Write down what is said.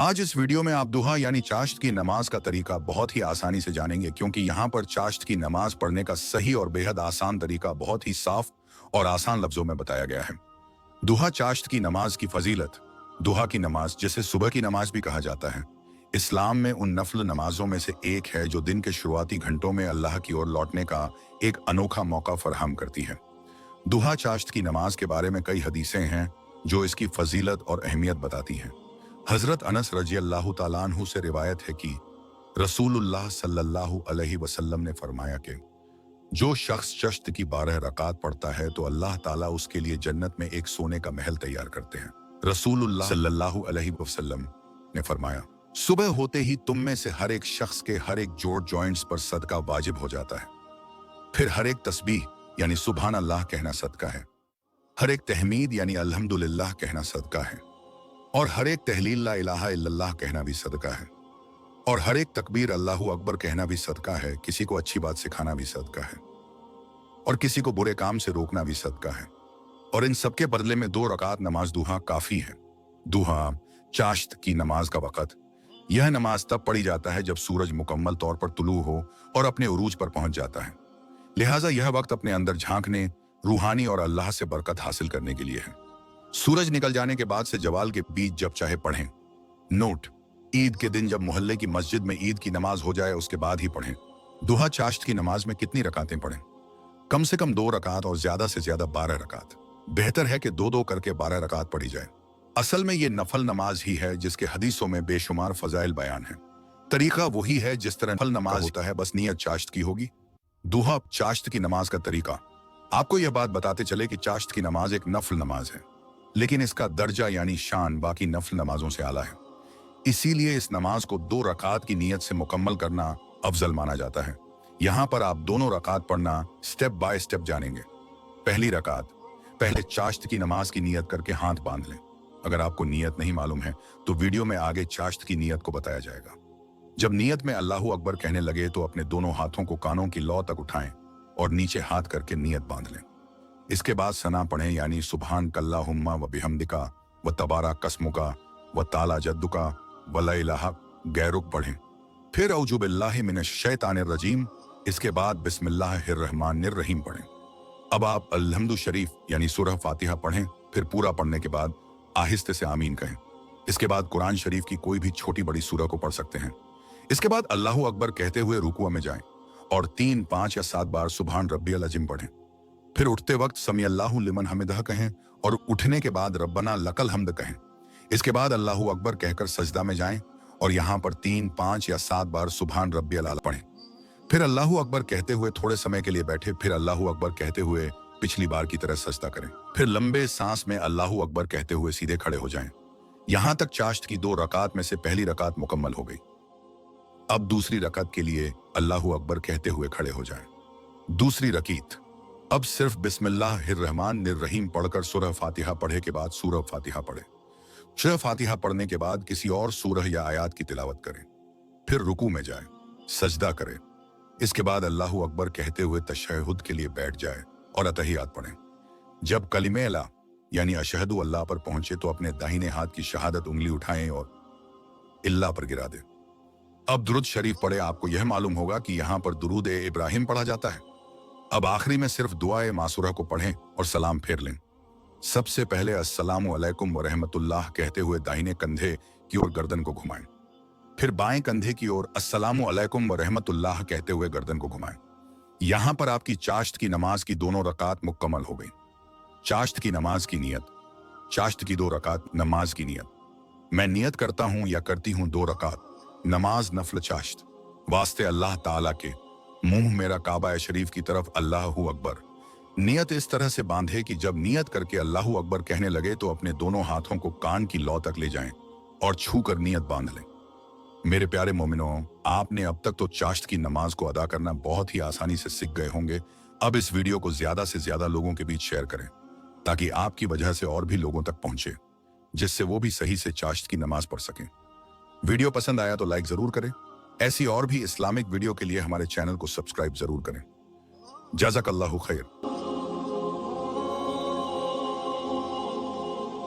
आज इस वीडियो में आप दुहा यानी चाश्त की नमाज का तरीका बहुत ही आसानी से जानेंगे, क्योंकि यहाँ पर चाश्त की नमाज पढ़ने का सही और बेहद आसान तरीका बहुत ही साफ और आसान लफ्जों में बताया गया है। दुहा चाश्त की नमाज की फजीलत। दुहा की नमाज, जिसे सुबह की नमाज भी कहा जाता है, इस्लाम में उन नफल नमाजों में से एक है जो दिन के शुरुआती घंटों में अल्लाह की ओर लौटने का एक अनोखा मौका फराहम करती है। दुहा चाश्त की नमाज के बारे में कई हदीसें हैं जो इसकी फजीलत और अहमियत बताती हैं। हजरत अनस रजी अल्लाह तआला अन्हु से रिवायत है कि रसूलुल्लाह सल्लल्लाहु अलैहि वसल्लम ने फरमाया कि जो शख्स चश्त की 12 रकात पढ़ता है तो अल्लाह ताला उसके लिए जन्नत में एक सोने का महल तैयार करते हैं। रसूलुल्लाह सल्लल्लाहु अलैहि वसल्लम ने फरमाया, सुबह होते ही तुम में से हर एक शख्स के हर एक जोड़ जॉइंट्स पर सदका वाजिब हो जाता है। फिर हर एक तस्बीह यानी सुभान अल्लाह कहना सदका है, हर एक तहमीद यानी अल्हम्दुलिल्लाह कहना सदका है, और हर एक तहलील ला इलाहा इल्लल्लाह कहना भी सदका है, और हर एक तकबीर अल्लाहु अकबर कहना भी सदका है। किसी को अच्छी बात सिखाना भी सदका है, और किसी को बुरे काम से रोकना भी सदका है। और इन सबके बदले में 2 रकात नमाज दुहा काफी है। दुहा चाश्त की नमाज का वक़्त। यह नमाज तब पढ़ी जाता है जब सूरज मुकम्मल तौर पर तुलू हो और अपने उरूज पर पहुंच जाता है। लिहाजा यह वक्त अपने अंदर झांकने, रूहानी और अल्लाह से बरकत हासिल करने के लिए है। सूरज निकल जाने के बाद से जवाल के बीच जब चाहे पढ़ें। नोट: ईद के दिन जब मोहल्ले की मस्जिद में ईद की नमाज हो जाए उसके बाद ही पढ़ें। दुहा चाश्त की नमाज में कितनी रकातें पढ़ें? कम से कम 2 रकात और ज्यादा से ज्यादा 12 रकात। बेहतर है कि 2-2 करके 12 रकात पढ़ी जाए। असल में ये नफल नमाज ही है जिसके हदीसों में बेशुमार फजाइल बयान है। तरीका वही है जिस तरह नफल नमाज होता है, बस नियत चाश्त की होगी। दुहा चाश्त की नमाज का तरीका। आपको यह बात बताते चले कि चाश्त की नमाज एक नफल नमाज है, लेकिन इसका दर्जा यानी शान बाकी नफल नमाजों से आला है। इसीलिए इस नमाज को 2 रकात की नियत से मुकम्मल करना अफजल माना जाता है। यहाँ पर आप दोनों रकात पढ़ना स्टेप बाय स्टेप जानेंगे। पहली रकात। पहले चाश्त की नमाज की नियत करके हाथ बांध लें। अगर आपको नियत नहीं मालूम है तो वीडियो में आगे चाश्त की नियत को बताया जाएगा। जब नियत में अल्लाहु अकबर कहने लगे तो अपने दोनों हाथों को कानों की लौ तक उठाएं और नीचे हाथ करके नियत बांध लें। इसके बाद सना पढ़ें, यानी सुभान कल्लाहुम्मा व बिहम्दिका व तबारा कसमुका व ताला जद्दुका व ला इलाहा गैरुक पढ़ें। फिर औजु बिल्लाहि मिनश शैतानिर रजीम। इसके बाद बिस्मिल्लाहिर्रहमानिर रहीम पढ़ें। अब आप अल्हम्दु शरीफ यानी सूरह फातिहा पढ़ें। फिर पूरा पढ़ने के बाद आहिस्ते से आमीन कहें। इसके बाद कुरान शरीफ की कोई भी छोटी बड़ी सूरह को पढ़ सकते हैं। इसके बाद अल्लाहु अकबर कहते हुए रुकुआ में जाएं और 3, 5 या 7 बार सुभान रब्बियल अज़ीम पढ़ें। फिर उठते वक्त समी अल्लाहु लिमन हमिदह कहें और उठने के बाद रब्बना लकल हम्द कहें। इसके बाद अल्लाहु अकबर कहकर सजदा में जाएं और यहाँ पर 3, 5 या 7 बार सुभान रब्बियल आला पढ़ें। फिर अल्लाहु अकबर कहते हुए थोड़े समय के लिए बैठे, फिर अल्लाहु अकबर कहते हुए पिछली बार की तरह सजदा करें। फिर लंबे सांस में अल्लाहु अकबर कहते हुए सीधे खड़े हो जाएं। यहाँ तक चाश्त की 2 रकात में से पहली रकात मुकम्मल हो गई। अब दूसरी रकात के लिए अल्लाहु अकबर कहते हुए खड़े हो जाएं। दूसरी रकीत। अब सिर्फ बिस्मिल्लाहिर्रहमानिर्रहीम पढ़कर सूरह फातिहा पढ़े के बाद सूरह फातिहा पढ़े। सूरह फातिहा पढ़ने के बाद किसी और सूरह या आयात की तिलावत करें। फिर रुकू में जाए, सजदा करें। इसके बाद अल्लाहु अकबर कहते हुए तशहुद के लिए बैठ जाए और अतहियात पढ़ें। जब कलिमे ला यानी अशहदु अल्लाह पर पहुंचे तो अपने दाहिने हाथ की शहादत उंगली उठाएं और इल्ला पर गिरा दें। अब दुरूद शरीफ पढ़े। आपको यह मालूम होगा कि यहाँ पर दुरूद ए इब्राहिम पढ़ा जाता है। अब आखिरी में सिर्फ दुआए मासूरा को पढ़ें और सलाम फेर लें। सबसे पहले अस्सलामु अलैकुम व रहमतुल्लाह कहते हुए दाहिने कंधे की ओर गर्दन को घुमाएं। फिर बाएं कंधे की ओर अस्सलामु अलैकुम व रहमतुल्लाह कहते हुए गर्दन को घुमाएं। यहाँ पर आपकी चाश्त की नमाज की दोनों रकात मुकम्मल हो गई। चाश्त की नमाज की नियत। चाश्त की 2 रकात नमाज की नियत। मैं नियत करता हूँ या करती हूँ 2 रकात नमाज नफल चाश्त वास्ते अल्लाह ताला के। मुंह मेरा काबा शरीफ की तरफ, अल्लाहु अकबर। नियत इस तरह से बांधे कि जब नियत करके अल्लाहु अकबर कहने लगे तो अपने दोनों हाथों को कान की लौ तक ले जाएं और छू कर नियत बांध लें। मेरे प्यारे मोमिनों, आपने अब तक तो चाश्त की नमाज को अदा करना बहुत ही आसानी से सीख गए होंगे। अब इस वीडियो को ज्यादा से ज्यादा लोगों के बीच शेयर करें ताकि आपकी वजह से और भी लोगों तक पहुंचे, जिससे वो भी सही से चाश्त की नमाज पढ़ सकें। वीडियो पसंद आया तो लाइक जरूर करें। ऐसी और भी इस्लामिक वीडियो के लिए हमारे चैनल को सब्सक्राइब जरूर करें। जज़ाकल्लाहु खैर।